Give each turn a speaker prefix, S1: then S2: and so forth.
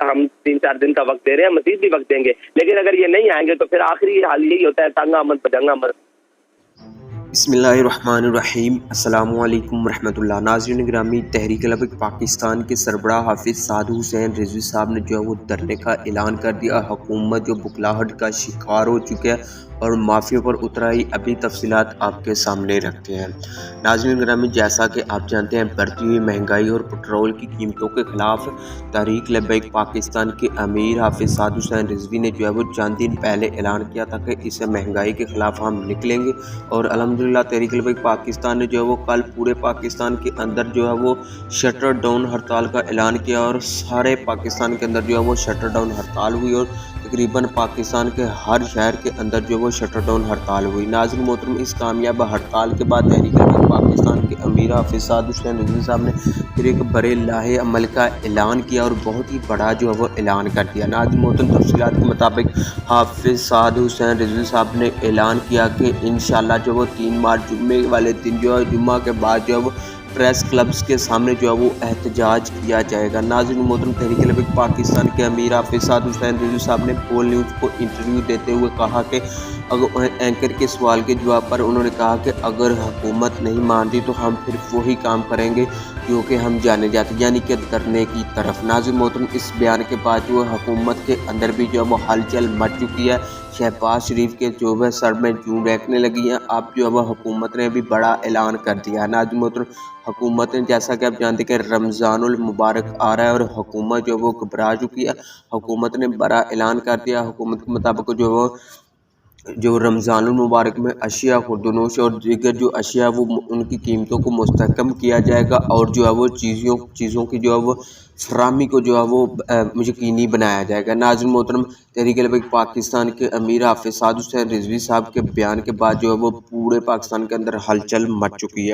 S1: हम 3-4 दिन का वक्त दे रहे हैं, मजीद भी वक्त देंगे, लेकिन अगर ये नहीं आएंगे तो फिर आखिरी हाल यही होता है, तंग आमद पतंग आमद।
S2: बिस्मिल्लाहिर्रहमानिर्रहीम, अस्सलामुअलैकुम रहमतुल्लाह। नाज़रीन गिरामी, तहरीक लबक पाकिस्तान के सरबराह हाफिज़ साद हुसैन रिजवी साहब ने जो है वो धरने का ऐलान कर दिया। हुकूमत जो बुखलाहट का शिकार हो चुके हैं और माफियों पर उतर आई, अभी तफसीलात आपके सामने रखते हैं। नाज़रीन गिरामी, जैसा कि आप जानते हैं, बढ़ती हुई महंगाई और पेट्रोल की कीमतों के खिलाफ तहरीक लबक पाकिस्तान के अमीर हाफिज़ साद हुसैन रिजवी ने जो है वो चंद दिन पहले ऐलान किया था कि इस महंगाई के खिलाफ हम निकलेंगे। और अल्हम्दुलिल्लाह तहरीक लबक पाकिस्तान ने जो है वो कल पूरे पाकिस्तान के अंदर जो है वो शटर डाउन हड़ताल का ऐलान किया और सारे पाकिस्तान के अंदर जो है वो शटर डाउन हड़ताल हुई और तकरीबन पाकिस्तान के हर शहर के अंदर जो वो शटर डाउन हड़ताल हुई। नाज़रीन मोहतरम, इस कामयाब हड़ताल के बाद तहरीक लबक पाकिस्तान के अमीर हाफिज़ साद हुसैन रिजवी साहब ने फिर एक बड़े लाहे अमल का ऐलान किया और बहुत ही बड़ा जो है वो ऐलान कर दिया। नाज़रीन मोहतरम, तफसीलात के मुताबिक हाफिज़ साद हुसैन रिजवी साहब ने ऐलान किया कि इंशाअल्लाह जो वो 3 मार्च जुम्मे वाले दिन जो है, जुम्मा के बाद जो है वो प्रेस क्लब्स के सामने जो है वो एहतजाज किया जाएगा। नाज़रीन मोहतरम, तहरीक लबक पाकिस्तान के अमीर हाफिज़ साद हुसैन रिजवी साहब ने पोल न्यूज़ को इंटरव्यू देते हुए कहा कि अगर एंकर के सवाल के जवाब पर उन्होंने कहा कि अगर हुकूमत नहीं मानती तो हम फिर वही काम करेंगे क्योंकि हम जाने जाते, यानी कि धरने की तरफ। नाज़रीन मोहतरम, इस बयान के बाद जो हुकूमत के अंदर भी जो है वो हलचल मच चुकी है। शहबाज शरीफ के जो है सर में जूं रहने लगी हैं। अब जो है हुकूमत ने भी बड़ा ऐलान कर दिया है। नाज़रीन मोहतरम, हुकूमत ने, जैसा कि आप जानते हैं कि रमज़ानुल मुबारक आ रहा है और हुकूमत जो वो घबरा चुकी है। हुकूमत ने बड़ा ऐलान कर दिया। हुकूमत के मुताबिक जो रमज़ानुल मुबारक में अशिया खुर्दनोश और दीगर जो अशिया वो उनकी कीमतों को मुस्तहकम किया जाएगा और जो है वो चीज़ों की जो है वो फराहमी को जो है वो यकीनी बनाया जाएगा। नाज़रीन मोहतरम, तहरीक लबक पाकिस्तान के अमीर हाफिज़ साद हुसैन रिजवी साहब के बयान के बाद जो है वो पूरे पाकिस्तान के अंदर हलचल मच चुकी है।